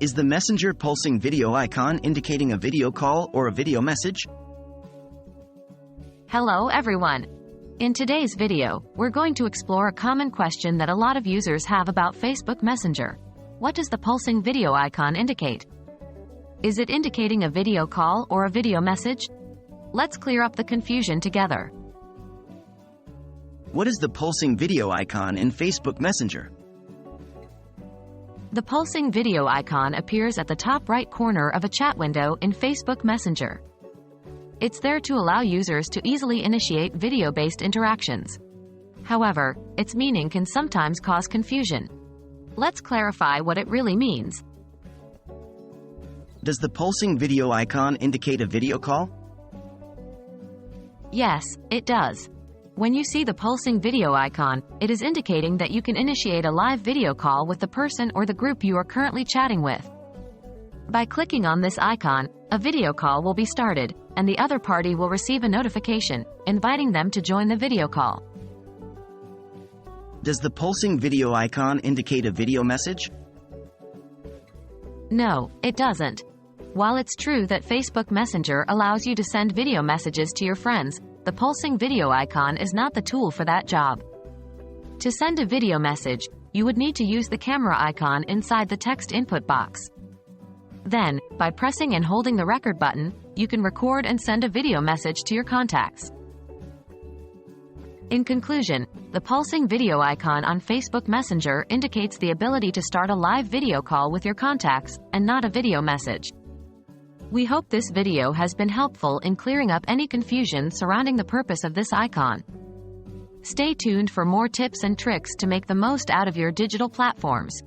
Is the Messenger pulsing video icon indicating a video call or a video message? Hello everyone. In today's video, we're going to explore a common question that a lot of users have about Facebook Messenger. What does the pulsing video icon indicate? Is it indicating a video call or a video message? Let's clear up the confusion together. What is the pulsing video icon in Facebook Messenger? The pulsing video icon appears at the top right corner of a chat window in Facebook Messenger. It's there to allow users to easily initiate video-based interactions. However, its meaning can sometimes cause confusion. Let's clarify what it really means. Does the pulsing video icon indicate a video call? Yes, it does. When you see the pulsing video icon, it is indicating that you can initiate a live video call with the person or the group you are currently chatting with. By clicking on this icon, a video call will be started, and the other party will receive a notification, inviting them to join the video call. Does the pulsing video icon indicate a video message? No, it doesn't. While it's true that Facebook Messenger allows you to send video messages to your friends, the pulsing video icon is not the tool for that job. To send a video message, you would need to use the camera icon inside the text input box. Then, by pressing and holding the record button, you can record and send a video message to your contacts. In conclusion, the pulsing video icon on Facebook Messenger indicates the ability to start a live video call with your contacts, and not a video message. We hope this video has been helpful in clearing up any confusion surrounding the purpose of this icon. Stay tuned for more tips and tricks to make the most out of your digital platforms.